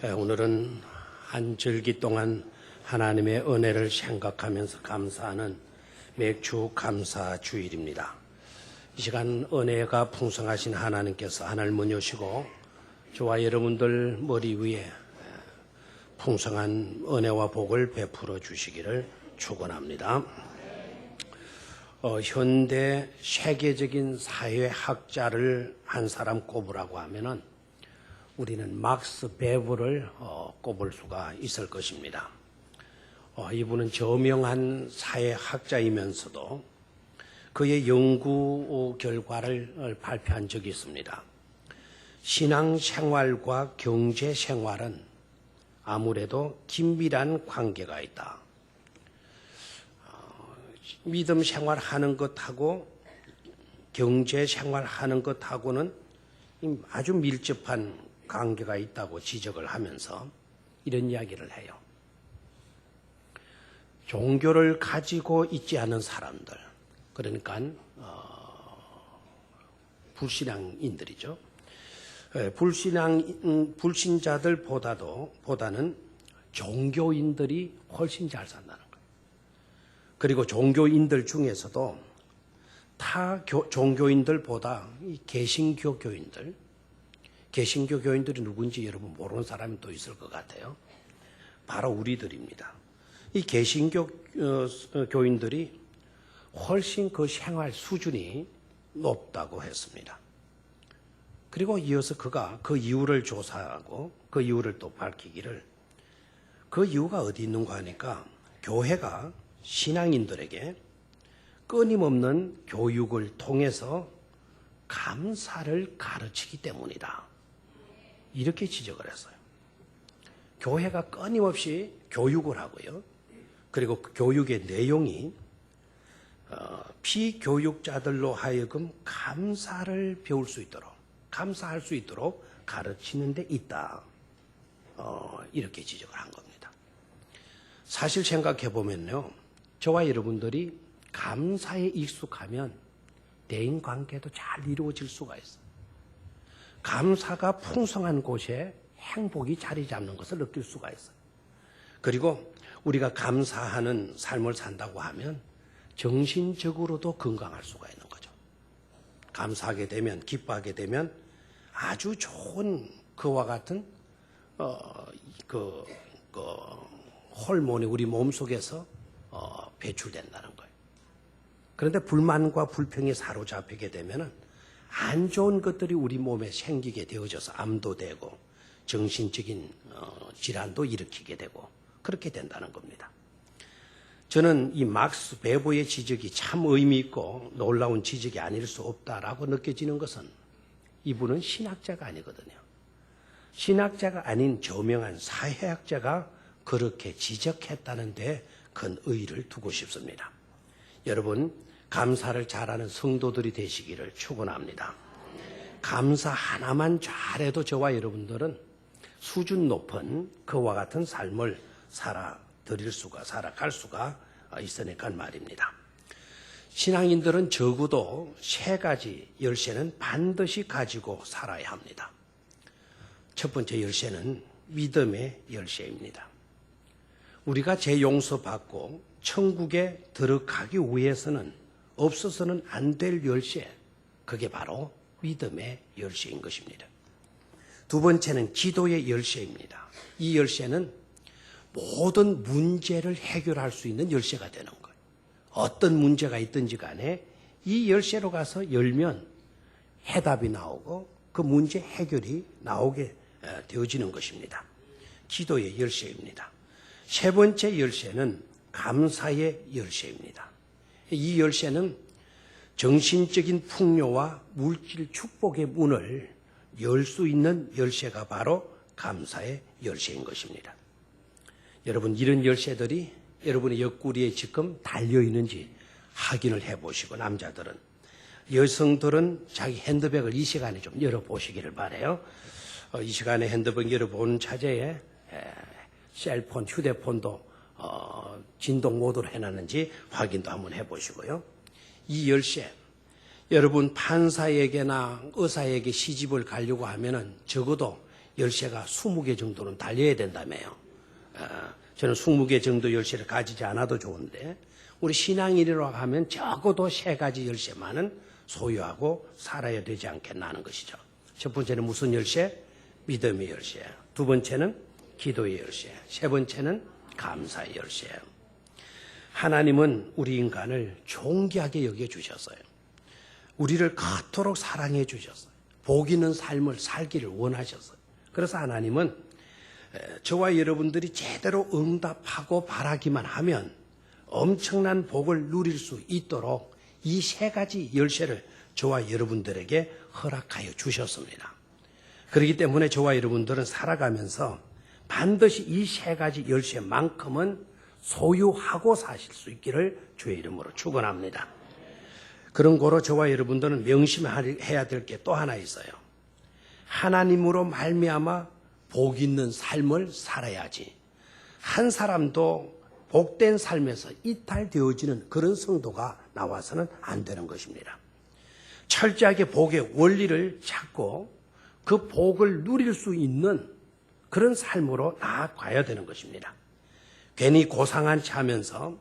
오늘은 한 절기 동안 하나님의 은혜를 생각하면서 감사하는 맥주 감사 주일입니다. 이 시간 은혜가 풍성하신 하나님께서 하늘 문 여시고 저와 여러분들 머리 위에 풍성한 은혜와 복을 베풀어 주시기를 축원합니다. 현대 세계적인 사회학자를 한 사람 꼽으라고 하면은 우리는 막스 베버를 꼽을 수가 있을 것입니다. 이분은 저명한 사회학자이면서도 그의 연구 결과를 발표한 적이 있습니다. 신앙생활과 경제생활은 아무래도 긴밀한 관계가 있다. 믿음 생활하는 것하고 경제생활하는 것하고는 아주 밀접한 관계가 있다고 지적을 하면서 이런 이야기를 해요. 종교를 가지고 있지 않은 사람들, 그러니까 불신앙인들이죠. 불신자들보다는 종교인들이 훨씬 잘 산다는 거예요. 그리고 종교인들 중에서도 타 종교인들보다 이 개신교 교인들이 누군지 여러분 모르는 사람이 또 있을 것 같아요. 바로 우리들입니다. 이 개신교 교인들이 훨씬 그 생활 수준이 높다고 했습니다. 그리고 이어서 그가 그 이유를 조사하고 그 이유를 또 밝히기를, 그 이유가 어디 있는가 하니까 교회가 신앙인들에게 끊임없는 교육을 통해서 감사를 가르치기 때문이다. 이렇게 지적을 했어요. 교회가 끊임없이 교육을 하고요. 그리고 그 교육의 내용이 피교육자들로 하여금 감사를 배울 수 있도록, 감사할 수 있도록 가르치는 데 있다. 이렇게 지적을 한 겁니다. 사실 생각해 보면요, 저와 여러분들이 감사에 익숙하면 대인관계도 잘 이루어질 수가 있어요. 감사가 풍성한 곳에 행복이 자리 잡는 것을 느낄 수가 있어요. 그리고 우리가 감사하는 삶을 산다고 하면 정신적으로도 건강할 수가 있는 거죠. 감사하게 되면, 기뻐하게 되면 아주 좋은 그와 같은 호르몬이 우리 몸속에서 배출된다는 거예요. 그런데 불만과 불평에 사로잡히게 되면은 안 좋은 것들이 우리 몸에 생기게 되어져서 암도 되고 정신적인 질환도 일으키게 되고 그렇게 된다는 겁니다. 저는 이 막스 베버의 지적이 참 의미 있고 놀라운 지적이 아닐 수 없다라고 느껴지는 것은 이분은 신학자가 아니거든요. 신학자가 아닌 저명한 사회학자가 그렇게 지적했다는 데 큰 의의를 두고 싶습니다. 여러분, 감사를 잘하는 성도들이 되시기를 축원합니다. 감사 하나만 잘해도 저와 여러분들은 수준 높은 그와 같은 삶을 살아갈 수가 있으니까 말입니다. 신앙인들은 적어도 3가지 열쇠는 반드시 가지고 살아야 합니다. 첫 번째 열쇠는 믿음의 열쇠입니다. 우리가 죄 용서받고 천국에 들어가기 위해서는 없어서는 안 될 열쇠, 그게 바로 믿음의 열쇠인 것입니다. 두 번째는 기도의 열쇠입니다. 이 열쇠는 모든 문제를 해결할 수 있는 열쇠가 되는 거예요. 어떤 문제가 있든지 간에 이 열쇠로 가서 열면 해답이 나오고 그 문제 해결이 나오게 되어지는 것입니다. 기도의 열쇠입니다. 세 번째 열쇠는 감사의 열쇠입니다. 이 열쇠는 정신적인 풍요와 물질 축복의 문을 열 수 있는 열쇠가 바로 감사의 열쇠인 것입니다. 여러분, 이런 열쇠들이 여러분의 옆구리에 지금 달려있는지 확인을 해보시고, 남자들은, 여성들은 자기 핸드백을 이 시간에 좀 열어보시기를 바라요. 이 시간에 핸드백 열어보는 차제에 셀폰, 휴대폰도 진동 모드로 해놨는지 확인도 한번 해보시고요. 이 열쇠, 여러분 판사에게나 의사에게 시집을 가려고 하면은 적어도 열쇠가 20개 정도는 달려야 된다며요. 저는 20개 정도 열쇠를 가지지 않아도 좋은데 우리 신앙인이라고 하면 적어도 3가지 열쇠만은 소유하고 살아야 되지 않겠나 하는 것이죠. 첫 번째는 무슨 열쇠? 믿음의 열쇠. 두 번째는 기도의 열쇠. 세 번째는 감사의 열쇠. 하나님은 우리 인간을 존귀하게 여겨주셨어요. 우리를 그토록 사랑해 주셨어요. 복 있는 삶을 살기를 원하셨어요. 그래서 하나님은 저와 여러분들이 제대로 응답하고 바라기만 하면 엄청난 복을 누릴 수 있도록 이 3가지 열쇠를 저와 여러분들에게 허락하여 주셨습니다. 그렇기 때문에 저와 여러분들은 살아가면서 반드시 이 3가지 열쇠만큼은 소유하고 사실 수 있기를 주의 이름으로 축원합니다. 그런 거로 저와 여러분들은 명심해야 될 게 또 하나 있어요. 하나님으로 말미암아 복 있는 삶을 살아야지. 한 사람도 복된 삶에서 이탈되어지는 그런 성도가 나와서는 안 되는 것입니다. 철저하게 복의 원리를 찾고 그 복을 누릴 수 있는 그런 삶으로 나아가야 되는 것입니다. 괜히 고상한 채 하면서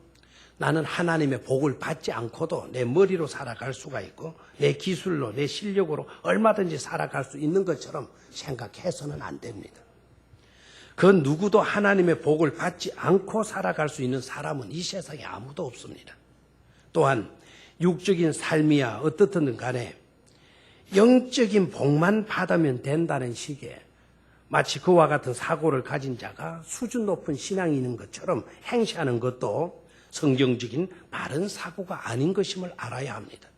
나는 하나님의 복을 받지 않고도 내 머리로 살아갈 수가 있고 내 기술로 내 실력으로 얼마든지 살아갈 수 있는 것처럼 생각해서는 안 됩니다. 그 누구도 하나님의 복을 받지 않고 살아갈 수 있는 사람은 이 세상에 아무도 없습니다. 또한 육적인 삶이야 어떻든 간에 영적인 복만 받으면 된다는 식의 마치 그와 같은 사고를 가진 자가 수준 높은 신앙이 있는 것처럼 행시하는 것도 성경적인 바른 사고가 아닌 것임을 알아야 합니다.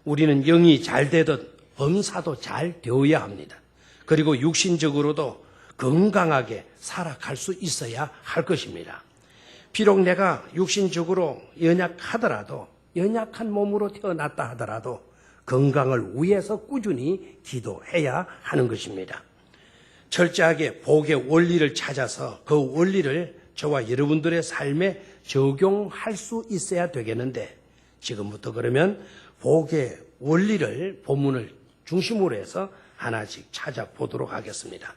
우리는 영이 잘 되듯 범사도 잘 되어야 합니다. 그리고 육신적으로도 건강하게 살아갈 수 있어야 할 것입니다. 비록 내가 육신적으로 연약하더라도 연약한 몸으로 태어났다 하더라도 건강을 위해서 꾸준히 기도해야 하는 것입니다. 철저하게 복의 원리를 찾아서 그 원리를 저와 여러분들의 삶에 적용할 수 있어야 되겠는데 지금부터 그러면 복의 원리를 본문을 중심으로 해서 하나씩 찾아보도록 하겠습니다.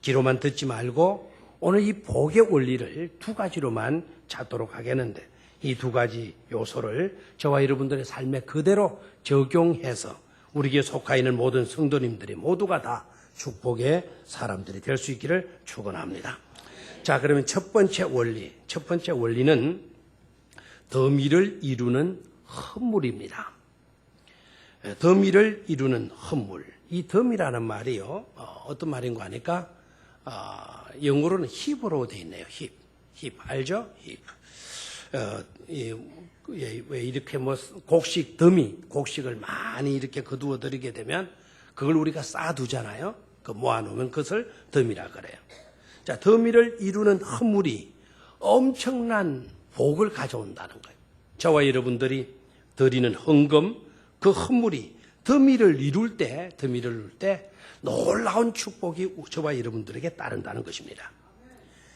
귀로만 듣지 말고 오늘 이 복의 원리를 2가지로만 찾도록 하겠는데 이 2가지 요소를 저와 여러분들의 삶에 그대로 적용해서 우리에게 속하 있는 모든 성도님들이 모두가 다 축복의 사람들이 될 수 있기를 축원합니다. 자, 그러면 첫 번째 원리는 덤이를 이루는 헌물입니다. 덤이를 이루는 헌물. 이 덤이라는 말이요, 어떤 말인가 하니까 영어로는 힙으로 되어 있네요. 힙 알죠? 힙. 왜 이렇게 곡식을 많이 이렇게 거두어 드리게 되면 그걸 우리가 쌓아두잖아요. 그 모아놓으면 그것을 덤이라 그래요. 자, 덤이를 이루는 헌물이 엄청난 복을 가져온다는 거예요. 저와 여러분들이 드리는 헌금, 그 헌물이 덤이를 이룰 때 놀라운 축복이 저와 여러분들에게 따른다는 것입니다.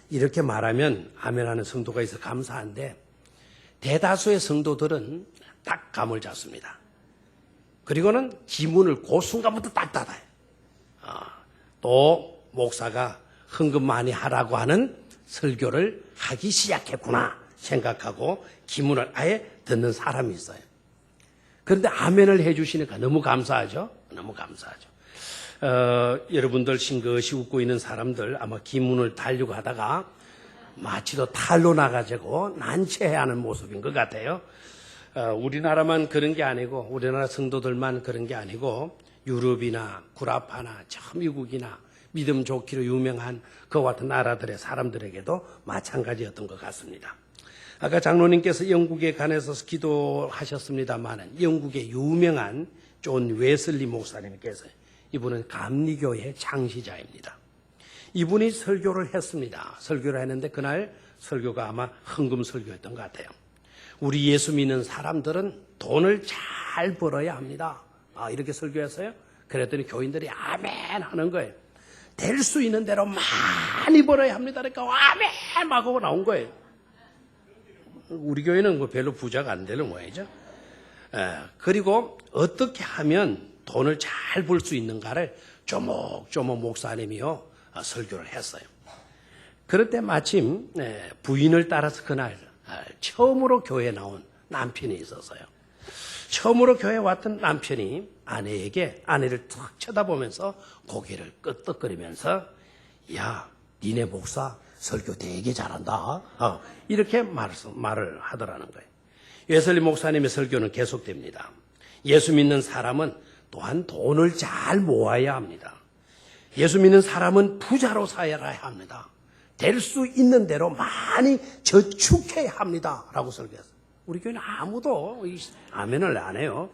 이렇게 말하면 아멘하는 성도가 있어 감사한데 대다수의 성도들은 딱 감을 잡습니다. 그리고는 지문을 그 순간부터 딱 닫아요. 또 목사가 헌금 많이 하라고 하는 설교를 하기 시작했구나 생각하고 기문을 아예 듣는 사람이 있어요. 그런데 아멘을 해주시니까 너무 감사하죠? 너무 감사하죠. 여러분들 싱긋이 웃고 있는 사람들 아마 기문을 달려고 하다가 마치도 탈로 나가지고 난처해하는 모습인 것 같아요. 우리나라만 그런 게 아니고 우리나라 성도들만 그런 게 아니고 유럽이나 구라파나 저 미국이나 믿음 좋기로 유명한 그와 같은 나라들의 사람들에게도 마찬가지였던 것 같습니다. 아까 장로님께서 영국에 관해서 기도하셨습니다만 영국의 유명한 존 웨슬리 목사님께서 이분은 감리교의 창시자입니다. 이분이 설교를 했습니다. 설교를 했는데 그날 설교가 아마 헌금 설교였던 것 같아요. 우리 예수 믿는 사람들은 돈을 잘 벌어야 합니다. 이렇게 설교했어요. 그랬더니 교인들이 아멘 하는 거예요. 될 수 있는 대로 많이 벌어야 합니다. 그러니까 아멘 막 하고 나온 거예요. 우리 교회는 뭐 별로 부자가 안 되는 모양이죠. 그리고 어떻게 하면 돈을 잘 벌 수 있는가를 조목조목 목사님이요 설교를 했어요. 그럴 때 마침 부인을 따라서 그날 처음으로 교회에 나온 남편이 있었어요. 처음으로 교회에 왔던 남편이 아내를 탁 쳐다보면서 고개를 끄덕거리면서 야, 니네 목사 설교 되게 잘한다. 이렇게 말을 하더라는 거예요. 웨슬리 목사님의 설교는 계속됩니다. 예수 믿는 사람은 또한 돈을 잘 모아야 합니다. 예수 믿는 사람은 부자로 살아야 합니다. 될 수 있는 대로 많이 저축해야 합니다. 라고 설교했어요. 우리 교회는 아무도 아멘을 안 해요.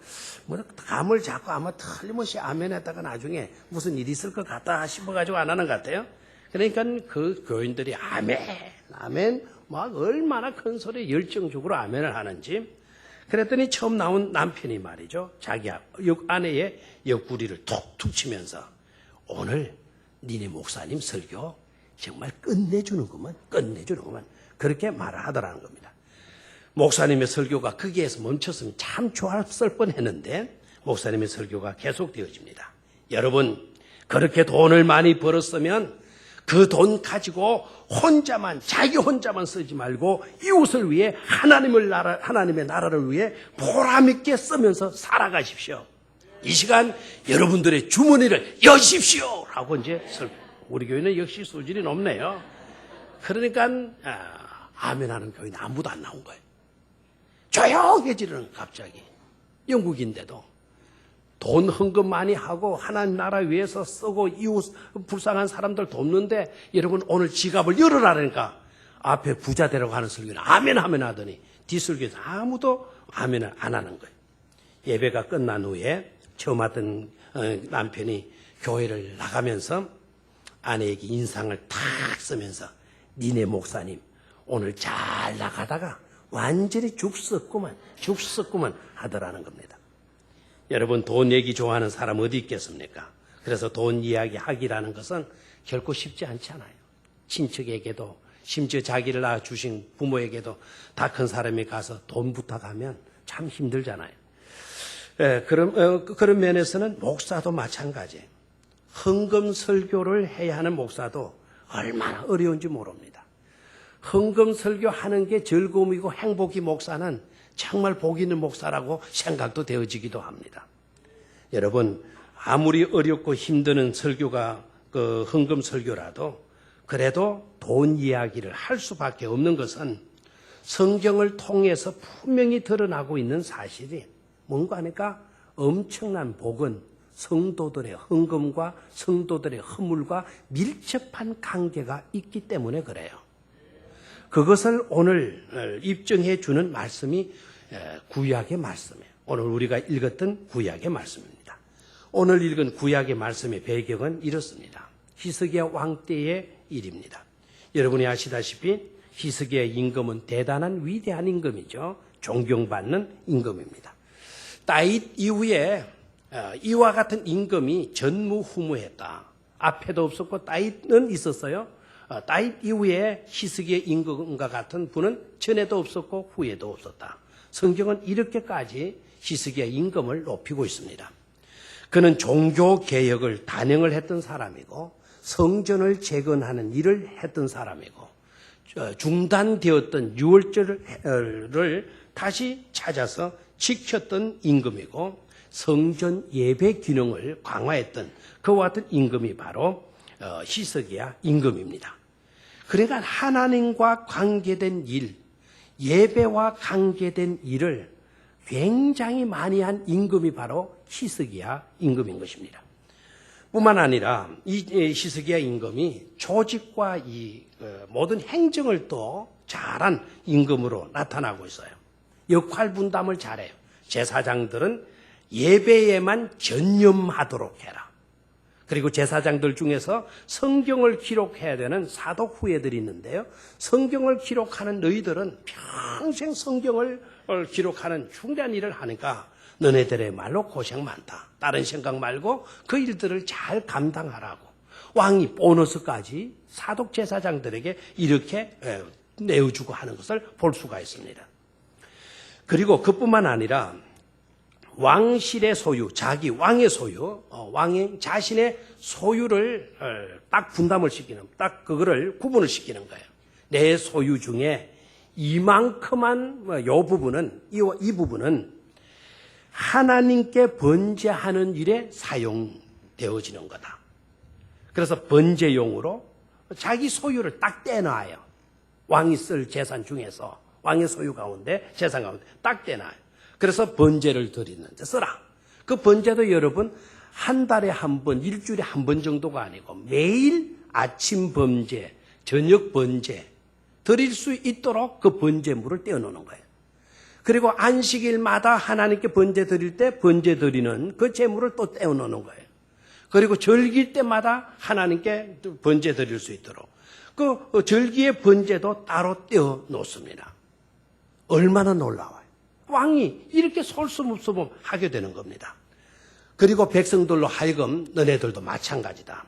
감을 잡고 아마 틀림없이 아멘 했다가 나중에 무슨 일이 있을 것 같다 싶어가지고 안 하는 것 같아요. 그러니까 그 교인들이 아멘, 막 얼마나 큰 소리에 열정적으로 아멘을 하는지. 그랬더니 처음 나온 남편이 말이죠. 자기 아내의 옆구리를 툭툭 치면서 오늘 니네 목사님 설교 정말 끝내주는구만. 그렇게 말을 하더라는 겁니다. 목사님의 설교가 거기에서 멈췄으면 참 좋았을 뻔했는데 목사님의 설교가 계속되어집니다. 여러분, 그렇게 돈을 많이 벌었으면 그 돈 가지고 자기 혼자만 쓰지 말고 이웃을 위해 하나님의 나라를 위해 보람있게 쓰면서 살아가십시오. 이 시간 여러분들의 주머니를 여십시오. 라고 이제 우리 교회는 역시 수준이 높네요. 그러니까 아멘하는 교회는 아무도 안 나온 거예요. 조용해지는 갑자기. 영국인데도 돈 헌금 많이 하고 하나님 나라 위해서 쓰고 이웃 불쌍한 사람들 돕는데 여러분 오늘 지갑을 열어라니까 앞에 부자 되라고 하는 설교는 아멘 하더니 뒷설교에서 아무도 아멘을 안 하는 거예요. 예배가 끝난 후에 처음 왔던 남편이 교회를 나가면서 아내에게 인상을 탁 쓰면서 니네 목사님 오늘 잘 나가다가 완전히 죽었구만 하더라는 겁니다. 여러분 돈 얘기 좋아하는 사람 어디 있겠습니까? 그래서 돈 이야기 하기라는 것은 결코 쉽지 않잖아요. 친척에게도 심지어 자기를 낳아주신 부모에게도 다 큰 사람이 가서 돈 부탁하면 참 힘들잖아요. 그런 면에서는 목사도 마찬가지예요. 헌금 설교를 해야 하는 목사도 얼마나 어려운지 모릅니다. 헌금 설교하는 게 즐거움이고 행복이 목사는 정말 복 있는 목사라고 생각도 되어지기도 합니다. 여러분 아무리 어렵고 힘드는 설교가 헌금 설교라도 그래도 돈 이야기를 할 수밖에 없는 것은 성경을 통해서 분명히 드러나고 있는 사실이 뭔가 하니까 엄청난 복은 성도들의 헌금과 성도들의 허물과 밀접한 관계가 있기 때문에 그래요. 그것을 오늘 입증해 주는 말씀이 구약의 말씀이에요. 오늘 우리가 읽었던 구약의 말씀입니다. 오늘 읽은 구약의 말씀의 배경은 이렇습니다. 히스기야 왕 때의 일입니다. 여러분이 아시다시피 히스기야 임금은 대단한 위대한 임금이죠. 존경받는 임금입니다. 다윗 이후에 이와 같은 임금이 전무후무했다. 앞에도 없었고 다윗은 있었어요. 다윗 이후에 히스기야 임금과 같은 분은 전에도 없었고 후에도 없었다. 성경은 이렇게까지 히스기야 임금을 높이고 있습니다. 그는 종교개혁을 단행을 했던 사람이고 성전을 재건하는 일을 했던 사람이고 중단되었던 유월절을 다시 찾아서 지켰던 임금이고 성전 예배 기능을 강화했던 그와 같은 임금이 바로 히스기야 임금입니다. 그러니까 하나님과 관계된 일, 예배와 관계된 일을 굉장히 많이 한 임금이 바로 히스기야 임금인 것입니다. 뿐만 아니라 이 히스기야 임금이 조직과 이 모든 행정을 또 잘한 임금으로 나타나고 있어요. 역할 분담을 잘해요. 제사장들은 예배에만 전념하도록 해라. 그리고 제사장들 중에서 성경을 기록해야 되는 사독 후예들이 있는데요. 성경을 기록하는 너희들은 평생 성경을 기록하는 중대한 일을 하니까 너네들의 말로 고생 많다. 다른 생각 말고 그 일들을 잘 감당하라고. 왕이 보너스까지 사독 제사장들에게 이렇게 내어주고 하는 것을 볼 수가 있습니다. 그리고 그뿐만 아니라 왕실의 소유, 자기 왕의 소유, 왕이 자신의 소유를 딱 분담을 시키는, 딱 그거를 구분을 시키는 거예요. 내 소유 중에 이만큼만 요 부분은 이 부분은 하나님께 번제하는 일에 사용되어지는 거다. 그래서 번제용으로 자기 소유를 딱 떼놔요. 왕이 쓸 재산 중에서 왕의 소유 가운데 재산 가운데 딱 떼놔요. 그래서 번제를 드리는데 써라. 그 번제도 여러분 한 달에 한 번, 일주일에 한 번 정도가 아니고 매일 아침 번제, 저녁 번제 드릴 수 있도록 그 번제물을 떼어놓는 거예요. 그리고 안식일마다 하나님께 번제 드릴 때 번제 드리는 그 제물을 또 떼어놓는 거예요. 그리고 절기 때마다 하나님께 번제 드릴 수 있도록 그 절기의 번제도 따로 떼어놓습니다. 얼마나 놀라워요. 왕이 이렇게 솔선수범 하게 되는 겁니다. 그리고 백성들로 하여금 너네들도 마찬가지다.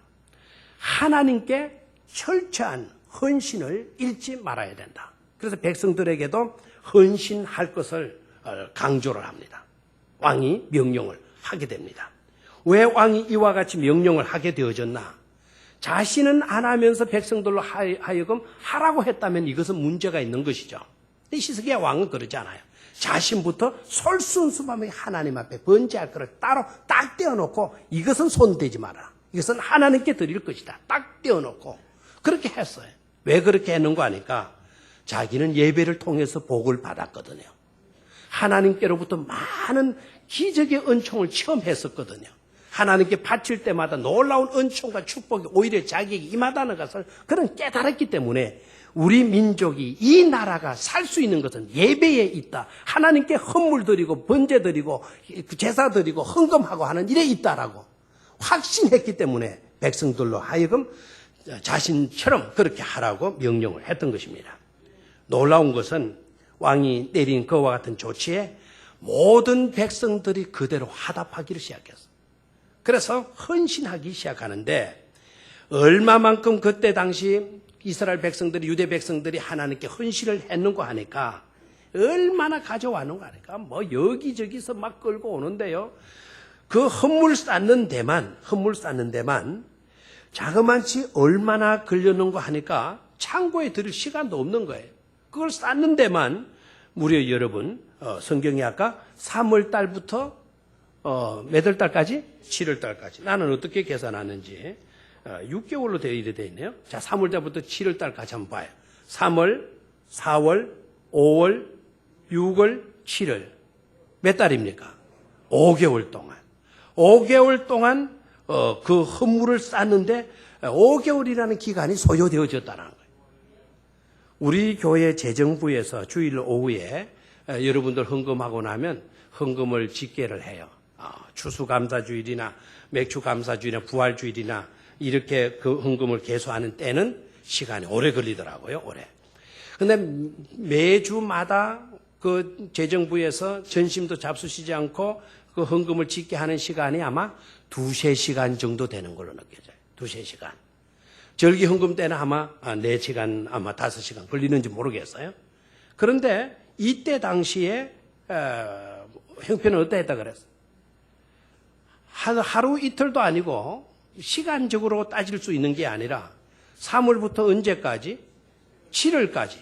하나님께 철저한 헌신을 잃지 말아야 된다. 그래서 백성들에게도 헌신할 것을 강조를 합니다. 왕이 명령을 하게 됩니다. 왜 왕이 이와 같이 명령을 하게 되어졌나? 자신은 안 하면서 백성들로 하여금 하라고 했다면 이것은 문제가 있는 것이죠. 히스기야 왕은 그러지 않아요. 자신부터 솔선수범하게 하나님 앞에 번제할 것을 따로 딱 떼어놓고 이것은 손대지 마라. 이것은 하나님께 드릴 것이다. 딱 떼어놓고 그렇게 했어요. 왜 그렇게 했는가 하니까 자기는 예배를 통해서 복을 받았거든요. 하나님께로부터 많은 기적의 은총을 체험했었거든요. 하나님께 바칠 때마다 놀라운 은총과 축복이 오히려 자기에게 임하다는 것을 그런 깨달았기 때문에 우리 민족이 이 나라가 살 수 있는 것은 예배에 있다. 하나님께 헌물 드리고 번제 드리고 제사 드리고 헌금하고 하는 일에 있다라고 확신했기 때문에 백성들로 하여금 자신처럼 그렇게 하라고 명령을 했던 것입니다. 놀라운 것은 왕이 내린 그와 같은 조치에 모든 백성들이 그대로 화답하기를 시작했어요. 그래서 헌신하기 시작하는데 얼마만큼 그때 당시 이스라엘 백성들이 유대 백성들이 하나님께 헌신을 했는가 하니까 얼마나 가져왔는가 하니까 뭐 여기저기서 막 끌고 오는데요. 그 헌물 쌓는 데만 자그만치 얼마나 걸렸는가 하니까 창고에 들일 시간도 없는 거예요. 그걸 쌓는 데만 무려 여러분 성경이 아까 3월 달부터 몇 월 달까지? 7월 달까지. 나는 어떻게 계산하는지 6개월로 되어 있네요. 자, 3월 달부터 7월 달까지 한번 봐요. 3월, 4월, 5월, 6월, 7월. 몇 달입니까? 5개월 동안. 5개월 동안 그 헌물을 쌓는데 5개월이라는 기간이 소요되어졌다는 거예요. 우리 교회 재정부에서 주일 오후에 여러분들 헌금하고 나면 헌금을 집계를 해요. 추수감사주일이나 맥주감사주일이나 부활주일이나 이렇게 그 헌금을 계수하는 때는 시간이 오래 걸리더라고요. 오래. 근데 매주마다 그 재정부에서 전심도 잡수시지 않고 그 헌금을 집계하는 시간이 아마 2-3시간 정도 되는 걸로 느껴져요. 2-3시간. 절기 헌금 때는 아마 4시간, 아마 5시간 걸리는지 모르겠어요. 그런데 이때 당시에 형편은 어떠했다 그랬어요? 하루 이틀도 아니고 시간적으로 따질 수 있는 게 아니라 3월부터 언제까지? 7월까지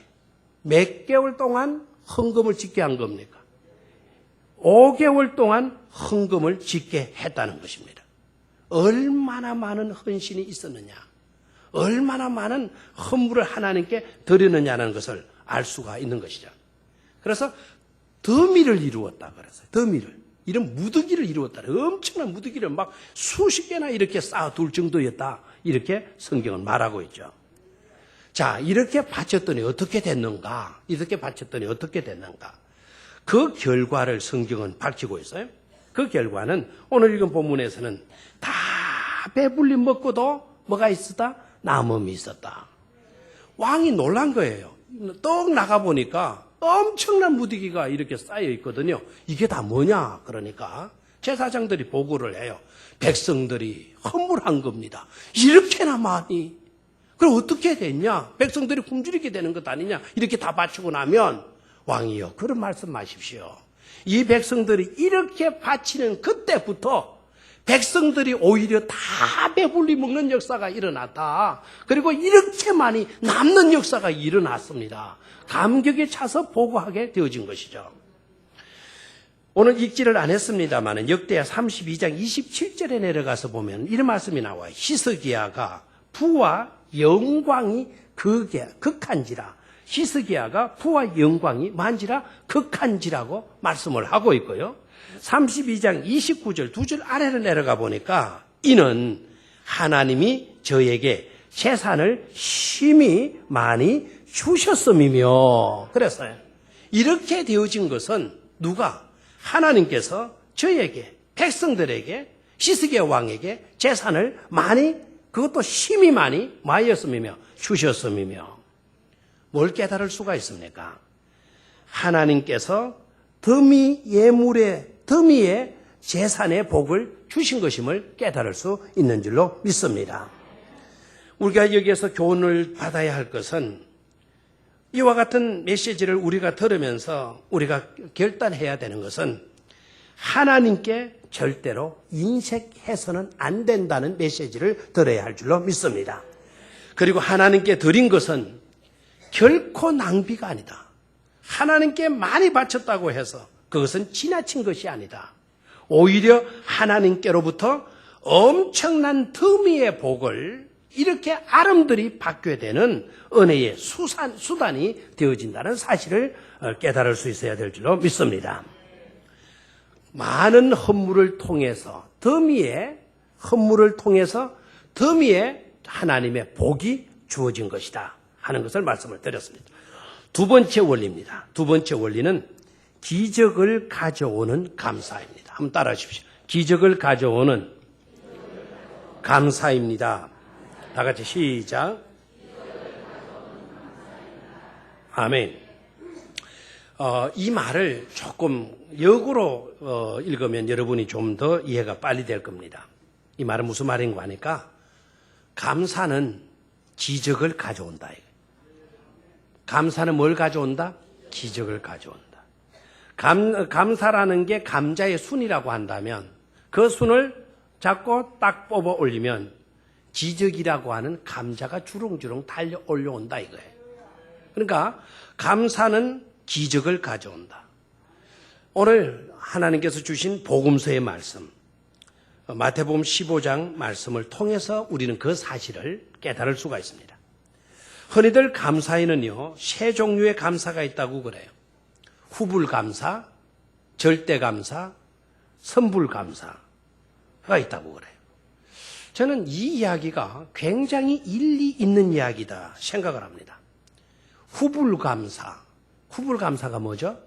몇 개월 동안 헌금을 집계한 겁니까? 5개월 동안 헌금을 집계했다는 것입니다. 얼마나 많은 헌신이 있었느냐, 얼마나 많은 헌물을 하나님께 드리느냐는 것을 알 수가 있는 것이죠. 그래서 더미를 이루었다 그랬어요. 더미를. 이런 무더기를 이루었다. 엄청난 무더기를 막 수십 개나 이렇게 쌓아둘 정도였다. 이렇게 성경은 말하고 있죠. 자, 이렇게 바쳤더니 어떻게 됐는가? 이렇게 바쳤더니 어떻게 됐는가? 그 결과를 성경은 밝히고 있어요. 그 결과는 오늘 읽은 본문에서는 다 배불리 먹고도 뭐가 있었다? 남음이 있었다. 왕이 놀란 거예요. 떡 나가보니까 엄청난 무더기가 이렇게 쌓여 있거든요. 이게 다 뭐냐? 그러니까 제사장들이 보고를 해요. 백성들이 헌물한 겁니다. 이렇게나 많이. 그럼 어떻게 됐냐? 백성들이 굶주리게 되는 것 아니냐? 이렇게 다 바치고 나면 왕이요, 그런 말씀 마십시오. 이 백성들이 이렇게 바치는 그때부터 백성들이 오히려 다 배불리 먹는 역사가 일어났다. 그리고 이렇게 많이 남는 역사가 일어났습니다. 감격에 차서 보고하게 되어진 것이죠. 오늘 읽지를 안 했습니다만 역대하 32장 27절에 내려가서 보면 이런 말씀이 나와요. 히스기야가 부와 영광이 극한지라. 히스기야가 부와 영광이 만지라 극한지라고 말씀을 하고 있고요. 32장 29절 두 줄 아래로 내려가 보니까 이는 하나님이 저에게 재산을 심히 많이 주셨음이며 그랬어요. 이렇게 되어진 것은 누가? 하나님께서 저에게 백성들에게 히스기야 왕에게 재산을 많이 그것도 심히 많이 마이었음이며 주셨음이며 뭘 깨달을 수가 있습니까? 하나님께서 더미의 재산의 복을 주신 것임을 깨달을 수 있는 줄로 믿습니다. 우리가 여기에서 교훈을 받아야 할 것은 이와 같은 메시지를 우리가 들으면서 우리가 결단해야 되는 것은 하나님께 절대로 인색해서는 안 된다는 메시지를 들어야 할 줄로 믿습니다. 그리고 하나님께 드린 것은 결코 낭비가 아니다. 하나님께 많이 바쳤다고 해서 그것은 지나친 것이 아니다. 오히려 하나님께로부터 엄청난 더미의 복을 이렇게 아름드리 받게 되는 은혜의 수단이 되어진다는 사실을 깨달을 수 있어야 될 줄로 믿습니다. 많은 헌물을 통해서 더미의 하나님의 복이 주어진 것이다 하는 것을 말씀을 드렸습니다. 두 번째 원리입니다. 두 번째 원리는 기적을 가져오는 감사입니다. 한번 따라해 주십시오. 기적을 가져오는 감사입니다. 다 같이 시작. 아멘. 이 말을 조금 역으로 읽으면 여러분이 좀 더 이해가 빨리 될 겁니다. 이 말은 무슨 말인가 하니까 감사는 기적을 가져온다. 감사는 뭘 가져온다? 기적을 가져온다. 감사라는 게 감자의 순이라고 한다면 그 순을 잡고 딱 뽑아 올리면 기적이라고 하는 감자가 주렁주렁 달려 올라온다 이거예요. 그러니까 감사는 기적을 가져온다. 오늘 하나님께서 주신 복음서의 말씀, 마태복음 15장 말씀을 통해서 우리는 그 사실을 깨달을 수가 있습니다. 흔히들 감사에는요, 세 종류의 감사가 있다고 그래요. 후불감사, 절대감사, 선불감사가 있다고 그래요. 저는 이 이야기가 굉장히 일리 있는 이야기다 생각을 합니다. 후불감사가 뭐죠?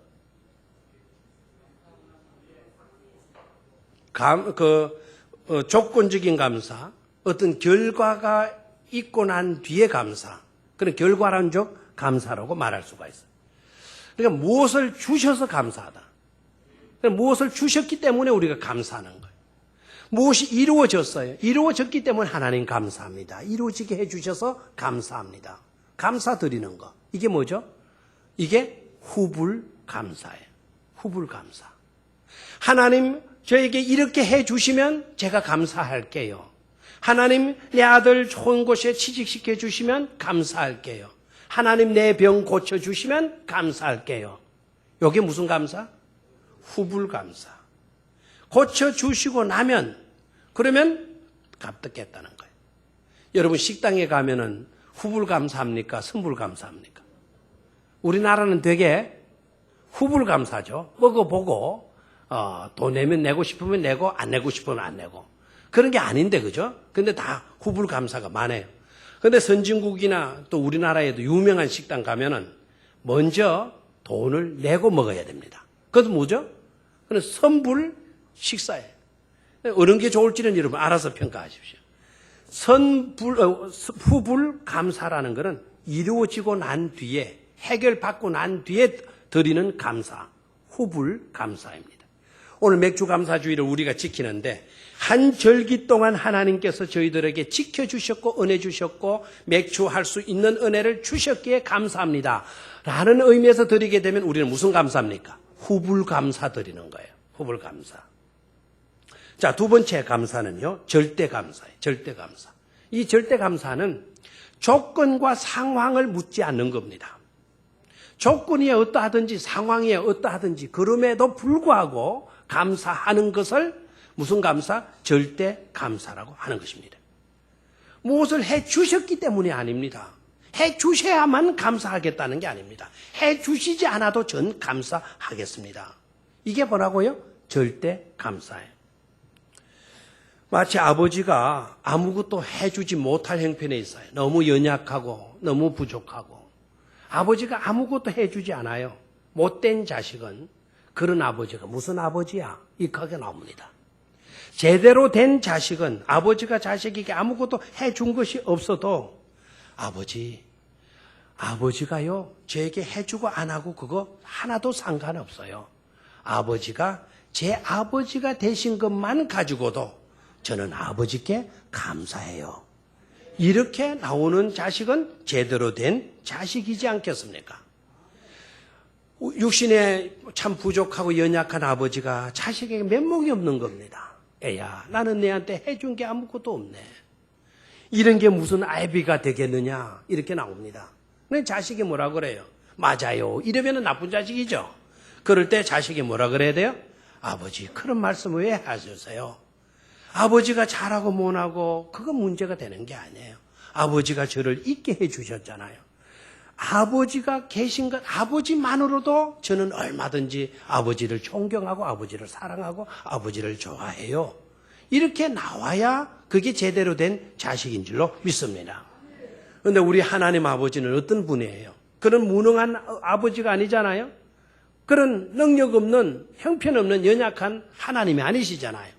조건적인 감사, 어떤 결과가 있고 난 뒤에 감사, 그런 결과론적 감사라고 말할 수가 있어요. 그러니까 무엇을 주셔서 감사하다. 그러니까 무엇을 주셨기 때문에 우리가 감사하는 거예요. 무엇이 이루어졌어요. 이루어졌기 때문에 하나님 감사합니다. 이루어지게 해주셔서 감사합니다. 감사드리는 거. 이게 뭐죠? 이게 후불감사예요. 후불감사. 하나님 저에게 이렇게 해주시면 제가 감사할게요. 하나님 내 아들 좋은 곳에 취직시켜 주시면 감사할게요. 하나님 내 병 고쳐주시면 감사할게요. 이게 무슨 감사? 후불감사. 고쳐주시고 나면 그러면 값듣겠다는 거예요. 여러분 식당에 가면은 후불감사합니까? 선불감사합니까? 우리나라는 되게 후불감사죠. 먹어보고 돈 내면 내고 싶으면 내고 안 내고 싶으면 안 내고 그런 게 아닌데 그죠? 근데 다 후불감사가 많아요. 근데 선진국이나 또 우리나라에도 유명한 식당 가면은 먼저 돈을 내고 먹어야 됩니다. 그것도 뭐죠? 그건 선불 식사예요. 어느 게 좋을지는 여러분 알아서 평가하십시오. 후불 감사라는 것은 이루어지고 난 뒤에 해결받고 난 뒤에 드리는 감사, 후불 감사입니다. 오늘 맥주 감사주의를 우리가 지키는데 한 절기 동안 하나님께서 저희들에게 지켜주셨고 은혜 주셨고 맥주할 수 있는 은혜를 주셨기에 감사합니다. 라는 의미에서 드리게 되면 우리는 무슨 감사입니까? 후불감사 드리는 거예요. 후불감사. 자, 두 번째 감사는요, 절대감사예요. 절대감사. 이 절대감사는 조건과 상황을 묻지 않는 겁니다. 조건이 어떠하든지 상황이 어떠하든지 그럼에도 불구하고 감사하는 것을 무슨 감사? 절대감사라고 하는 것입니다. 무엇을 해 주셨기 때문이 아닙니다. 해 주셔야만 감사하겠다는 게 아닙니다. 해 주시지 않아도 전 감사하겠습니다. 이게 뭐라고요? 절대감사예요. 마치 아버지가 아무것도 해주지 못할 형편에 있어요. 너무 연약하고 너무 부족하고 아버지가 아무것도 해주지 않아요. 못된 자식은 그런 아버지가 무슨 아버지야? 이렇게 나옵니다. 제대로 된 자식은 아버지가 자식에게 아무것도 해준 것이 없어도 아버지가요 저에게 해주고 안 하고 그거 하나도 상관없어요. 아버지가 제 아버지가 되신 것만 가지고도 저는 아버지께 감사해요. 이렇게 나오는 자식은 제대로 된 자식이지 않겠습니까? 육신에 참 부족하고 연약한 아버지가 자식에게 면목이 없는 겁니다. 애야, 나는 내한테 해준 게 아무것도 없네. 이런 게 무슨 아비가 되겠느냐 이렇게 나옵니다. 근데 자식이 뭐라 그래요? 맞아요. 이러면 나쁜 자식이죠. 그럴 때 자식이 뭐라 그래야 돼요? 아버지 그런 말씀 왜 하셨어요? 아버지가 잘하고 못하고 그건 문제가 되는 게 아니에요. 아버지가 저를 있게 해주셨잖아요. 아버지가 계신 것 아버지만으로도 저는 얼마든지 아버지를 존경하고 아버지를 사랑하고 아버지를 좋아해요. 이렇게 나와야 그게 제대로 된 자식인 줄로 믿습니다. 그런데 우리 하나님 아버지는 어떤 분이에요? 그런 무능한 아버지가 아니잖아요. 그런 능력 없는 형편없는 연약한 하나님이 아니시잖아요.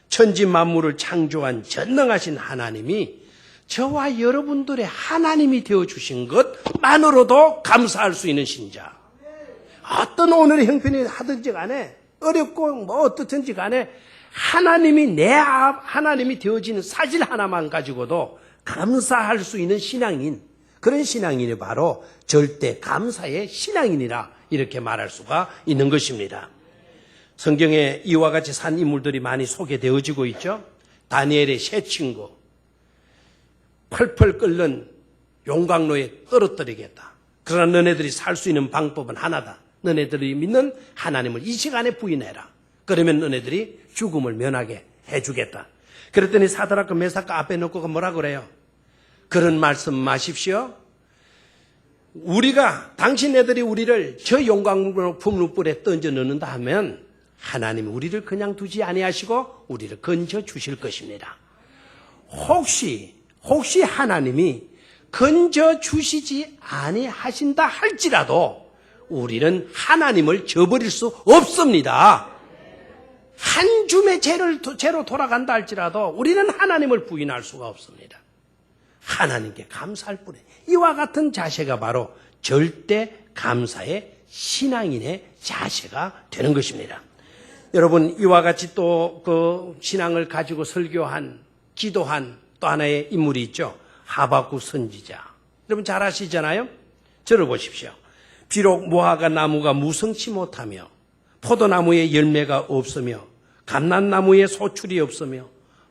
천지 만물을 창조한 전능하신 하나님이 저와 여러분들의 하나님이 되어주신 것만으로도 감사할 수 있는 신자. 어떤 오늘의 형편이 하든지 간에 어렵고 뭐 어떻든지 간에 하나님이 하나님이 되어지는 사실 하나만 가지고도 감사할 수 있는 신앙인, 그런 신앙인이 바로 절대 감사의 신앙인이라 이렇게 말할 수가 있는 것입니다. 성경에 이와 같이 산 인물들이 많이 소개되어지고 있죠. 다니엘의 세 친구, 펄펄 끓는 용광로에 떨어뜨리겠다. 그러나 너네들이 살 수 있는 방법은 하나다. 너네들이 믿는 하나님을 이 시간에 부인해라. 그러면 너네들이 죽음을 면하게 해주겠다. 그랬더니 사드락과 메삭과 아베느고가 뭐라 그래요? 그런 말씀 마십시오. 당신네들이 우리를 저 용광로 품루불에 던져 넣는다 하면 하나님이 우리를 그냥 두지 아니하시고 우리를 건져 주실 것입니다. 혹시 하나님이 건져 주시지 아니하신다 할지라도 우리는 하나님을 저버릴 수 없습니다. 한 줌의 죄로 돌아간다 할지라도 우리는 하나님을 부인할 수가 없습니다. 하나님께 감사할 뿐이에요. 이와 같은 자세가 바로 절대 감사의 신앙인의 자세가 되는 것입니다. 여러분, 이와 같이 또 그 신앙을 가지고 설교한, 기도한 또 하나의 인물이 있죠. 하박국 선지자. 여러분 잘 아시잖아요? 들어보십시오. 비록 무화과 나무가 무성치 못하며 포도나무에 열매가 없으며 감람나무에 소출이 없으며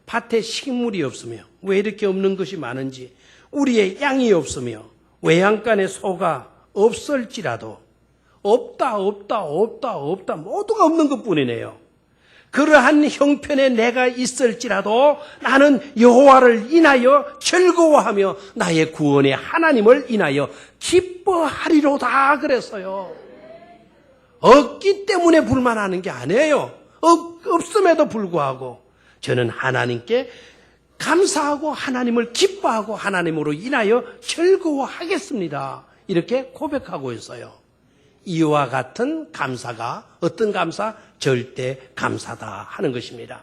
밭에 식물이 없으며 왜 이렇게 없는 것이 많은지 우리의 양이 없으며 외양간에 소가 없을지라도 없다 모두가 없는 것뿐이네요. 그러한 형편에 내가 있을지라도 나는 여호와를 인하여 즐거워하며 나의 구원의 하나님을 인하여 기뻐하리로다 그랬어요. 없기 때문에 불만하는 게 아니에요. 없음에도 불구하고 저는 하나님께 감사하고 하나님을 기뻐하고 하나님으로 인하여 즐거워하겠습니다. 이렇게 고백하고 있어요. 이와 같은 감사가 어떤 감사? 절대 감사다 하는 것입니다.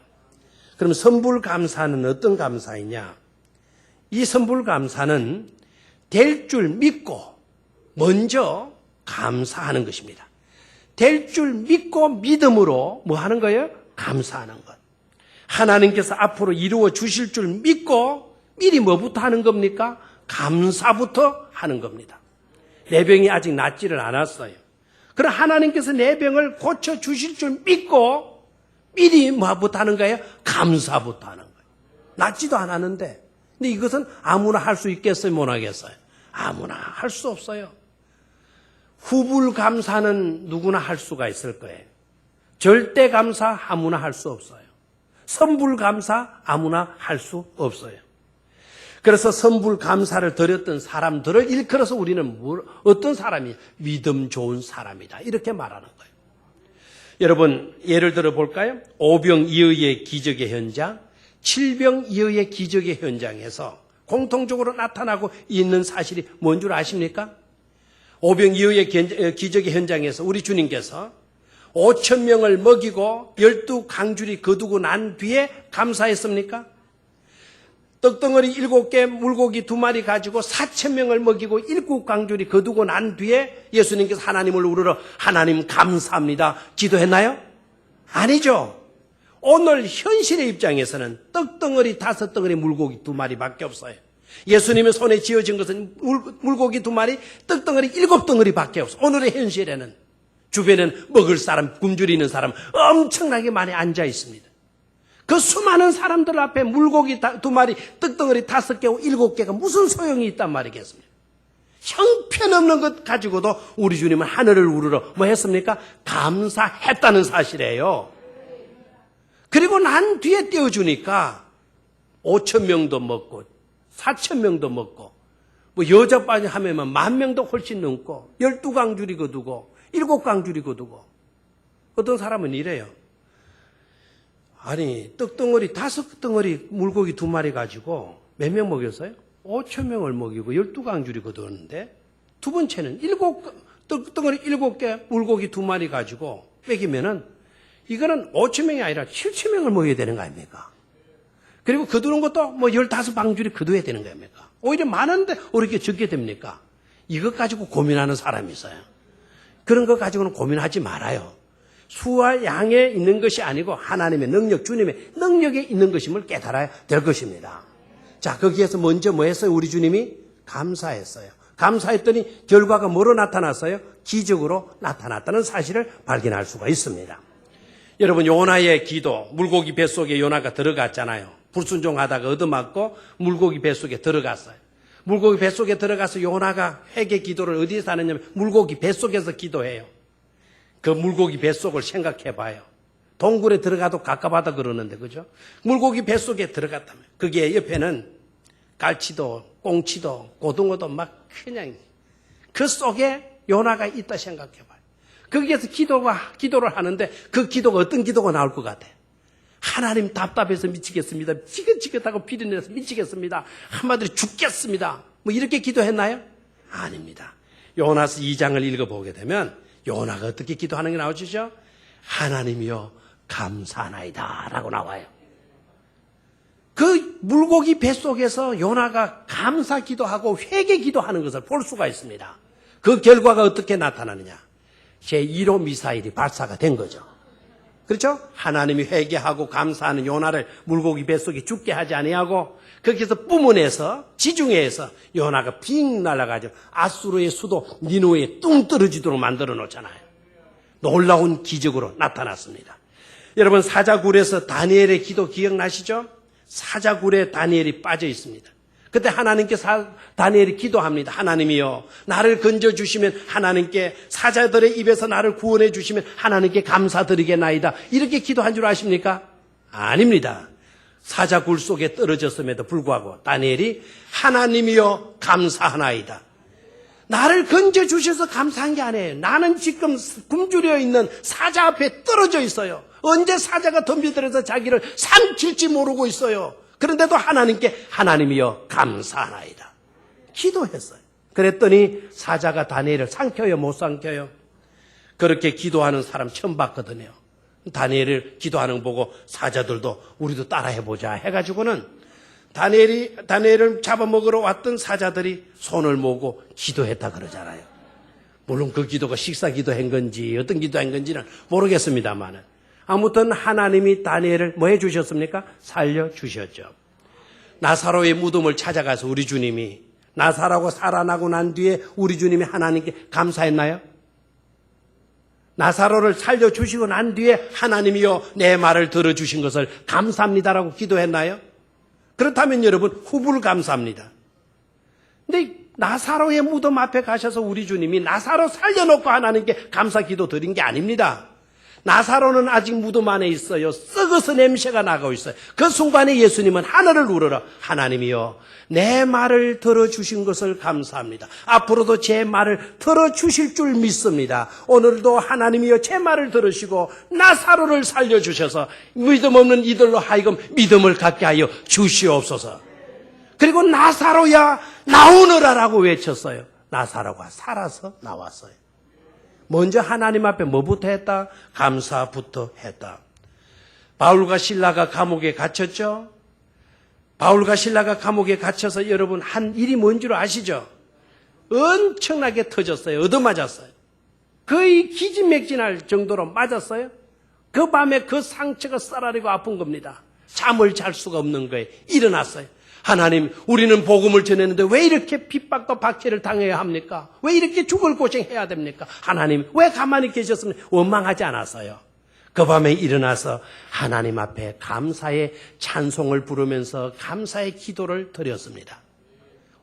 그럼 선불 감사는 어떤 감사이냐? 이 선불 감사는 될 줄 믿고 먼저 감사하는 것입니다. 될 줄 믿고 믿음으로 뭐 하는 거예요? 감사하는 것. 하나님께서 앞으로 이루어 주실 줄 믿고 미리 뭐부터 하는 겁니까? 감사부터 하는 겁니다. 내 병이 아직 낫지를 않았어요. 그럼 하나님께서 내 병을 고쳐주실 줄 믿고 미리 뭐부터 하는 거예요? 감사부터 하는 거예요. 낫지도 않았는데. 근데 이것은 아무나 할 수 있겠어요? 못 하겠어요? 아무나 할 수 없어요. 후불 감사는 누구나 할 수가 있을 거예요. 절대 감사 아무나 할 수 없어요. 선불 감사 아무나 할 수 없어요. 그래서 선불 감사를 드렸던 사람들을 일컬어서 우리는 어떤 사람이 믿음 좋은 사람이다 이렇게 말하는 거예요. 여러분 예를 들어 볼까요? 오병이어의 기적의 현장, 칠병이어의 기적의 현장에서 공통적으로 나타나고 있는 사실이 뭔 줄 아십니까? 오병이어의 기적의 현장에서 우리 주님께서 5,000명을 먹이고 12강줄이 거두고 난 뒤에 감사했습니까? 떡덩어리 7개, 물고기 2마리 가지고 4,000명을 먹이고 7강줄이 거두고 난 뒤에 예수님께서 하나님을 우러러 하나님 감사합니다 기도했나요? 아니죠. 오늘 현실의 입장에서는 떡덩어리 5덩어리, 물고기 2마리밖에 없어요. 예수님의 손에 쥐어진 것은 물고기 2마리, 떡덩어리 7덩어리밖에 없어요. 오늘의 현실에는 주변에는 먹을 사람, 굶주리는 사람 엄청나게 많이 앉아 있습니다. 그 수많은 사람들 앞에 물고기 2마리, 떡덩어리 5개, 7개가 무슨 소용이 있단 말이겠습니까? 형편없는 것 가지고도 우리 주님은 하늘을 우러러 뭐 했습니까? 감사했다는 사실이에요. 그리고 난 뒤에 떼어주니까 5,000명도 먹고 4,000명도 먹고 뭐 여자 빠지 하면 10,000명도 훨씬 넘고 12강줄이 거두고 7강줄이 거두고 어떤 사람은 이래요. 아니 떡덩어리 5덩어리 물고기 2마리 가지고 몇 명 먹였어요? 5,000명을 먹이고 12강줄이 거두었는데 두 번째는 떡덩어리 7개 물고기 2마리 가지고 먹이면은 이거는 5,000명이 아니라 7,000명을 먹여야 되는 거 아닙니까? 그리고 거두는 것도 뭐 15방줄이 거두어야 되는 거 아닙니까? 오히려 많은데 왜 이렇게 적게 됩니까? 이것 가지고 고민하는 사람이 있어요. 그런 것 가지고는 고민하지 말아요. 수와 양에 있는 것이 아니고 하나님의 능력, 주님의 능력에 있는 것임을 깨달아야 될 것입니다. 자, 거기에서 먼저 뭐 했어요? 우리 주님이 감사했어요. 감사했더니 결과가 뭐로 나타났어요? 기적으로 나타났다는 사실을 발견할 수가 있습니다. 여러분 요나의 기도, 물고기 뱃속에 요나가 들어갔잖아요. 불순종하다가 얻어맞고 물고기 뱃속에 들어갔어요. 물고기 뱃속에 들어가서 요나가 회개 기도를 어디에서 하느냐면 물고기 뱃속에서 기도해요. 그 물고기 뱃속을 생각해 봐요. 동굴에 들어가도 갑갑하다 그러는데 그죠? 물고기 뱃속에 들어갔다면 거기에 옆에는 갈치도 꽁치도 고등어도 막 그냥 그 속에 요나가 있다 생각해 봐요. 거기에서 기도를 하는데 그 기도가 어떤 기도가 나올 것 같아요? 하나님 답답해서 미치겠습니다. 지긋지긋하고 피리내서 미치겠습니다. 한마디로 죽겠습니다. 뭐 이렇게 기도했나요? 아닙니다. 요나서 2장을 읽어보게 되면 요나가 어떻게 기도하는 게 나오시죠? 하나님이여 감사하나이다 라고 나와요. 그 물고기 뱃속에서 요나가 감사 기도하고 회개 기도하는 것을 볼 수가 있습니다. 그 결과가 어떻게 나타나느냐? 제1호 미사일이 발사가 된 거죠. 그렇죠? 하나님이 회개하고 감사하는 요나를 물고기 뱃속에 죽게 하지 아니하고 거기서 뿜어내서 지중해에서 요나가 빙 날아가죠. 아수르의 수도 니누에 뚱 떨어지도록 만들어 놓잖아요. 놀라운 기적으로 나타났습니다. 여러분 사자굴에서 다니엘의 기도 기억나시죠? 사자굴에 다니엘이 빠져 있습니다. 그때 하나님께 다니엘이 기도합니다. 하나님이여 나를 건져주시면 하나님께 사자들의 입에서 나를 구원해 주시면 하나님께 감사드리겠나이다. 이렇게 기도한 줄 아십니까? 아닙니다. 사자굴 속에 떨어졌음에도 불구하고 다니엘이 하나님이여 감사하나이다. 나를 건져주셔서 감사한 게 아니에요. 나는 지금 굶주려 있는 사자 앞에 떨어져 있어요. 언제 사자가 덤비들어서 자기를 삼킬지 모르고 있어요. 그런데도 하나님께 하나님이여 감사하나이다. 기도했어요. 그랬더니 사자가 다니엘을 삼켜요? 못 삼켜요? 그렇게 기도하는 사람 처음 봤거든요. 다니엘을 기도하는 거 보고 사자들도 우리도 따라해보자 해가지고는 다니엘을 잡아먹으러 왔던 사자들이 손을 모으고 기도했다 그러잖아요. 물론 그 기도가 식사 기도한 건지 어떤 기도한 건지는 모르겠습니다만 아무튼 하나님이 다니엘을 뭐 해주셨습니까? 살려주셨죠. 나사로의 무덤을 찾아가서 우리 주님이 나사로가 살아나고 난 뒤에 우리 주님이 하나님께 감사했나요? 나사로를 살려주시고 난 뒤에 하나님이여 내 말을 들어주신 것을 감사합니다라고 기도했나요? 그렇다면 여러분 후불 감사합니다. 근데 나사로의 무덤 앞에 가셔서 우리 주님이 나사로 살려놓고 하나님께 감사 기도 드린 게 아닙니다. 나사로는 아직 무덤 안에 있어요. 썩어서 냄새가 나고 있어요. 그 순간에 예수님은 하늘을 우러러 하나님이여 내 말을 들어주신 것을 감사합니다. 앞으로도 제 말을 들어주실 줄 믿습니다. 오늘도 하나님이여 제 말을 들으시고 나사로를 살려주셔서 믿음 없는 이들로 하여금 믿음을 갖게 하여 주시옵소서. 그리고 나사로야 나오너라라고 외쳤어요. 나사로가 살아서 나왔어요. 먼저 하나님 앞에 뭐부터 했다? 감사부터 했다. 바울과 실라가 감옥에 갇혔죠? 바울과 실라가 감옥에 갇혀서 여러분 한 일이 뭔 줄 아시죠? 엄청나게 터졌어요. 얻어맞았어요. 거의 기진맥진할 정도로 맞았어요. 그 밤에 그 상처가 쌀아리고 아픈 겁니다. 잠을 잘 수가 없는 거예요. 일어났어요. 하나님, 우리는 복음을 전했는데 왜 이렇게 핍박과 박해를 당해야 합니까? 왜 이렇게 죽을 고생해야 됩니까? 하나님, 왜 가만히 계셨으면 원망하지 않았어요? 그 밤에 일어나서 하나님 앞에 감사의 찬송을 부르면서 감사의 기도를 드렸습니다.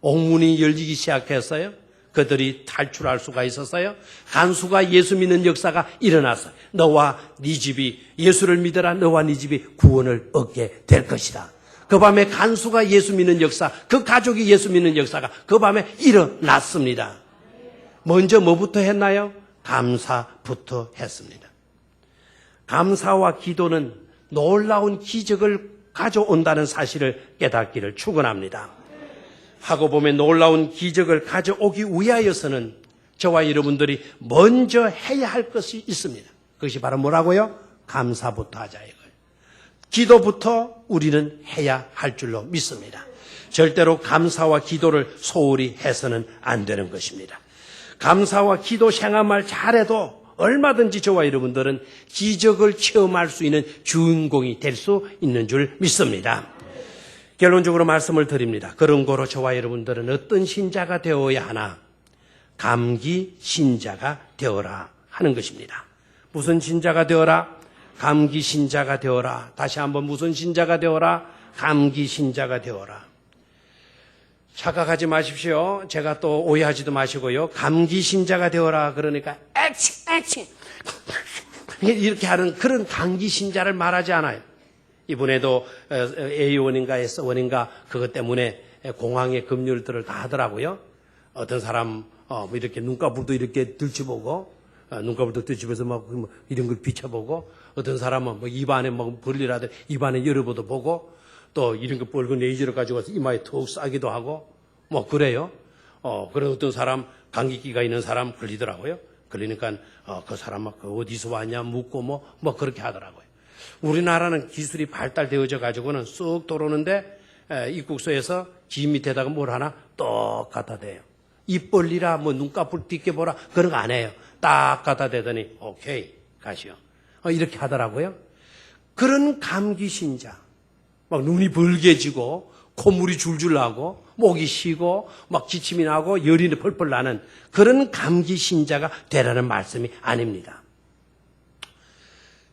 옥문이 열리기 시작했어요. 그들이 탈출할 수가 있었어요. 간수가 예수 믿는 역사가 일어났어요. 너와 네 집이 예수를 믿어라. 너와 네 집이 구원을 얻게 될 것이다. 그 밤에 간수가 예수 믿는 역사, 그 가족이 예수 믿는 역사가 그 밤에 일어났습니다. 먼저 뭐부터 했나요? 감사부터 했습니다. 감사와 기도는 놀라운 기적을 가져온다는 사실을 깨닫기를 축원합니다. 하고 보면 놀라운 기적을 가져오기 위하여서는 저와 여러분들이 먼저 해야 할 것이 있습니다. 그것이 바로 뭐라고요? 감사부터 하자 이거예요. 기도부터 우리는 해야 할 줄로 믿습니다. 절대로 감사와 기도를 소홀히 해서는 안 되는 것입니다. 감사와 기도 생활만 잘해도 얼마든지 저와 여러분들은 기적을 체험할 수 있는 주인공이 될 수 있는 줄 믿습니다. 결론적으로 말씀을 드립니다. 그런 거로 저와 여러분들은 어떤 신자가 되어야 하나? 감기 신자가 되어라 하는 것입니다. 무슨 신자가 되어라? 감기 신자가 되어라. 다시 한번 무슨 신자가 되어라? 감기 신자가 되어라. 착각하지 마십시오. 제가 또 오해하지도 마시고요. 감기 신자가 되어라. 그러니까 액치 이렇게 하는 그런 감기 신자를 말하지 않아요. 이번에도 A1인가 S1인가 그것 때문에 공항에 급료들을 다 하더라고요. 어떤 사람 이렇게 눈꺼풀도 이렇게 들춰보고 눈꺼풀도 들춰서 막 이런 걸 비춰보고 어떤 사람은 뭐 입안에 뭐 벌리라도 입안에 열어보도 보고 또 이런 거 붉은 레이저를 가지고 와서 이마에 톡 쏴기도 하고 뭐 그래요. 그래서 어떤 사람 감기기가 있는 사람 걸리더라고요. 걸리니까 그 사람 막 어디서 왔냐 묻고 뭐 그렇게 하더라고요. 우리나라는 기술이 발달되어져 가지고는 쑥 들어오는데 입국소에서 지 밑에다가 뭘 하나 똑 갖다 대요. 입 벌리라 뭐 눈꺼풀 띠게 보라 그런 거 안 해요. 딱 갖다 대더니 오케이 가시오. 이렇게 하더라고요. 그런 감기 신자 막 눈이 벌게지고 콧물이 줄줄 나고 목이 쉬고 막 기침이 나고 열이 펄펄 나는 그런 감기 신자가 되라는 말씀이 아닙니다.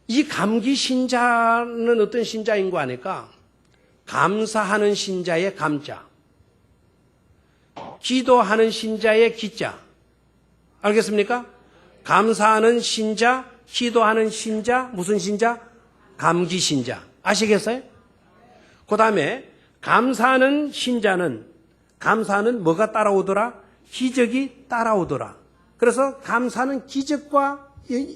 이 감기 신자는 어떤 신자인 거 아닐까? 감사하는 신자의 감자, 기도하는 신자의 기자. 알겠습니까? 감사하는 신자, 기도하는 신자, 무슨 신자? 감기 신자. 아시겠어요? 그 다음에 감사하는 신자는 감사는 뭐가 따라오더라? 기적이 따라오더라. 그래서 감사는 기적과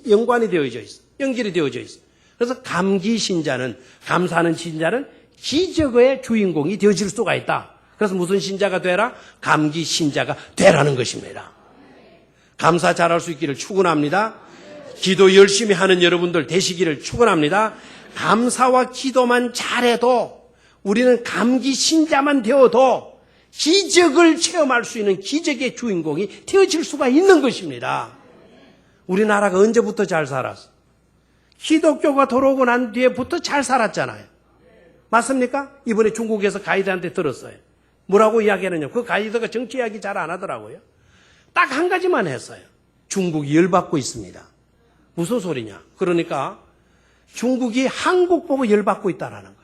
연관이 되어져 있어. 연결이 되어져 있어. 그래서 감기 신자는 감사하는 신자는 기적의 주인공이 되어질 수가 있다. 그래서 무슨 신자가 되라? 감기 신자가 되라는 것입니다. 감사 잘할 수 있기를 축원합니다. 기도 열심히 하는 여러분들 되시기를 축원합니다. 감사와 기도만 잘해도 우리는 감기 신자만 되어도 기적을 체험할 수 있는 기적의 주인공이 되어질 수가 있는 것입니다. 우리나라가 언제부터 잘 살았어? 기독교가 들어오고 난 뒤에부터 잘 살았잖아요. 맞습니까? 이번에 중국에서 가이드한테 들었어요. 뭐라고 이야기하느냐? 그 가이드가 정치 이야기 잘 안 하더라고요. 딱 한 가지만 했어요. 중국이 열받고 있습니다. 무슨 소리냐? 그러니까 중국이 한국 보고 열받고 있다라는 거예요.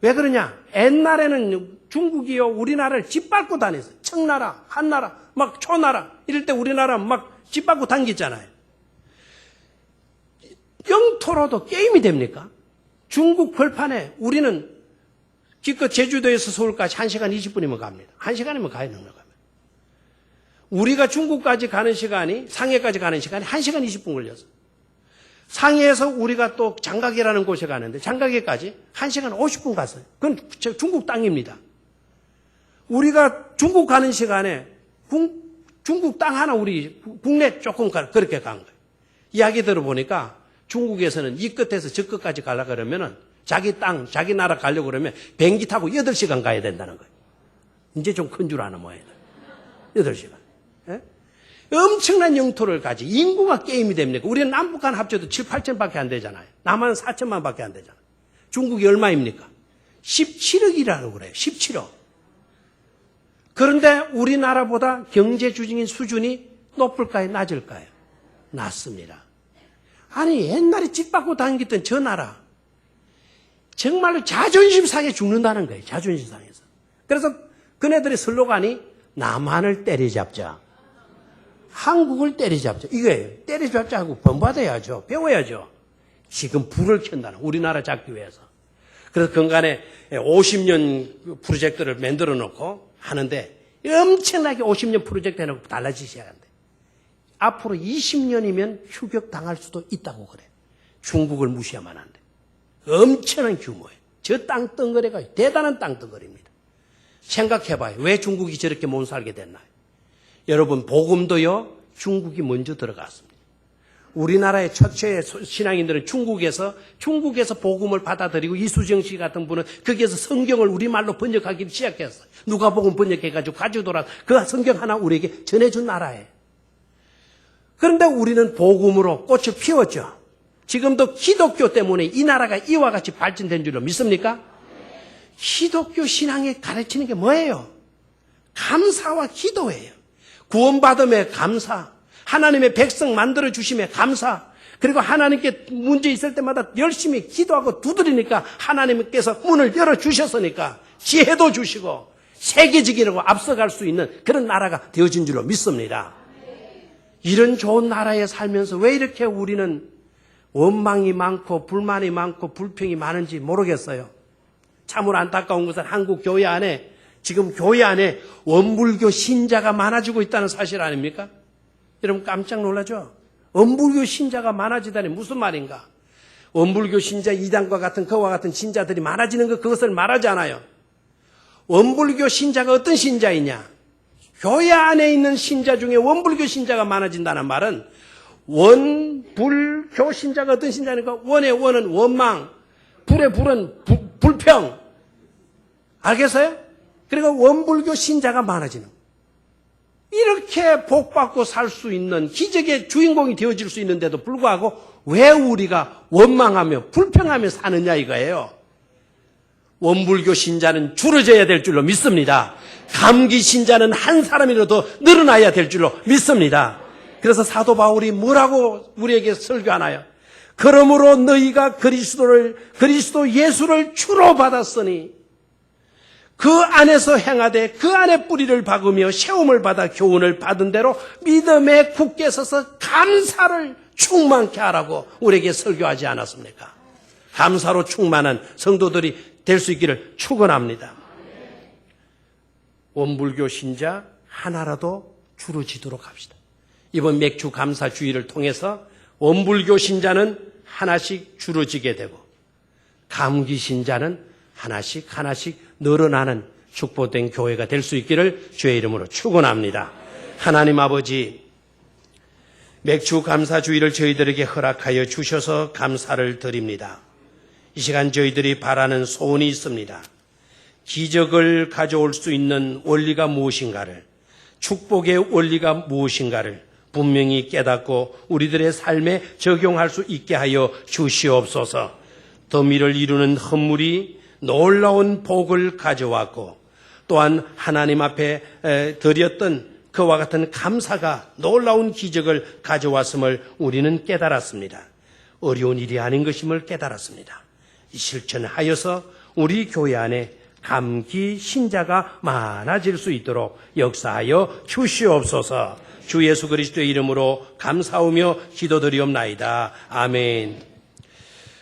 왜 그러냐? 옛날에는 중국이요, 우리나라를 짓밟고 다녔어요. 청나라, 한나라, 막 초나라, 이럴 때 우리나라 막 짓밟고 당겼잖아요. 영토로도 게임이 됩니까? 중국 벌판에 우리는 기껏 제주도에서 서울까지 1시간 20분이면 갑니다. 1시간이면 가야 되는 겁니다. 우리가 중국까지 가는 시간이, 상해까지 가는 시간이 1시간 20분 걸렸어요. 상해에서 우리가 또 장가게라는 곳에 가는데 장가게까지 1시간 50분 갔어요. 그건 중국 땅입니다. 우리가 중국 가는 시간에 중국 땅 하나 우리 국내 조금 그렇게 간 거예요. 이야기 들어보니까 중국에서는 이 끝에서 저 끝까지 가려고 그러면은 자기 땅, 자기 나라 가려고 그러면 비행기 타고 8시간 가야 된다는 거예요. 이제 좀 큰 줄 아는 모양이다. 8시간. 예? 엄청난 영토를 가지. 인구가 게임이 됩니까? 우리는 남북한 합쳐도 7, 8천밖에 안 되잖아요. 남한은 4천만 밖에 안 되잖아요. 중국이 얼마입니까? 17억이라고 그래요. 17억. 그런데 우리나라보다 경제 주증인 수준이 높을까요? 낮을까요? 낮습니다. 아니, 옛날에 짓밟고 다니던 저 나라. 정말로 자존심 상해 죽는다는 거예요. 자존심 상해서. 그래서 그네들의 슬로건이 남한을 때려잡자. 한국을 때려잡자. 이거예요. 때려잡자 하고 본받아야죠. 배워야죠. 지금 불을 켠다는 우리나라 잡기 위해서. 그래서 근간에 50년 프로젝트를 만들어 놓고 하는데 엄청나게 50년 프로젝트 해놓고 달라지기 시작한대. 앞으로 20년이면 휴격당할 수도 있다고 그래. 중국을 무시하면 안 돼. 엄청난 규모예요. 저 땅덩어리가 대단한 땅덩어리입니다. 생각해봐요. 왜 중국이 저렇게 못 살게 됐나요? 여러분, 복음도요, 중국이 먼저 들어갔습니다. 우리나라의 첫째 신앙인들은 중국에서 복음을 받아들이고 이수정 씨 같은 분은 거기에서 성경을 우리말로 번역하기 시작했어요. 누가복음 번역해가지고 가져오더라. 그 성경 하나 우리에게 전해준 나라예요. 그런데 우리는 복음으로 꽃을 피웠죠. 지금도 기독교 때문에 이 나라가 이와 같이 발전된 줄로 믿습니까? 기독교 신앙에 가르치는 게 뭐예요? 감사와 기도예요. 구원받음에 감사, 하나님의 백성 만들어주심에 감사, 그리고 하나님께 문제 있을 때마다 열심히 기도하고 두드리니까 하나님께서 문을 열어주셨으니까 지혜도 주시고 세계적이라고 앞서갈 수 있는 그런 나라가 되어진 줄로 믿습니다. 이런 좋은 나라에 살면서 왜 이렇게 우리는 원망이 많고 불만이 많고 불평이 많은지 모르겠어요. 참으로 안타까운 것은 한국 교회 안에 지금 교회 안에 원불교 신자가 많아지고 있다는 사실 아닙니까? 여러분 깜짝 놀라죠? 원불교 신자가 많아지다니 무슨 말인가? 원불교 신자 이단과 같은 그와 같은 신자들이 많아지는 것 그것을 말하지 않아요. 원불교 신자가 어떤 신자이냐? 교회 안에 있는 신자 중에 원불교 신자가 많아진다는 말은 원불교 신자가 어떤 신자니까 원의 원은 원망, 불의 불은 불평. 알겠어요? 그리고 원불교 신자가 많아지는. 이렇게 복받고 살 수 있는 기적의 주인공이 되어질 수 있는데도 불구하고 왜 우리가 원망하며 불평하며 사느냐 이거예요. 원불교 신자는 줄어져야 될 줄로 믿습니다. 감기 신자는 한 사람이라도 늘어나야 될 줄로 믿습니다. 그래서 사도 바울이 뭐라고 우리에게 설교하나요? 그러므로 너희가 그리스도 예수를 주로 받았으니 그 안에서 행하되 그 안에 뿌리를 박으며 세움을 받아 교훈을 받은 대로 믿음에 굳게 서서 감사를 충만케 하라고 우리에게 설교하지 않았습니까? 감사로 충만한 성도들이 될 수 있기를 축원합니다. 원불교 신자 하나라도 줄어지도록 합시다. 이번 맥주 감사 주의를 통해서 원불교 신자는 하나씩 줄어지게 되고 감기 신자는 하나씩 늘어나는 축복된 교회가 될 수 있기를 주의 이름으로 축원합니다. 하나님 아버지, 맥주 감사 주의를 저희들에게 허락하여 주셔서 감사를 드립니다. 이 시간 저희들이 바라는 소원이 있습니다. 기적을 가져올 수 있는 원리가 무엇인가를, 축복의 원리가 무엇인가를 분명히 깨닫고 우리들의 삶에 적용할 수 있게 하여 주시옵소서. 더미를 이루는 헌물이 놀라운 복을 가져왔고 또한 하나님 앞에 드렸던 그와 같은 감사가 놀라운 기적을 가져왔음을 우리는 깨달았습니다. 어려운 일이 아닌 것임을 깨달았습니다. 실천하여서 우리 교회 안에 감기 신자가 많아질 수 있도록 역사하여 주시옵소서. 주 예수 그리스도의 이름으로 감사하며 기도드리옵나이다. 아멘.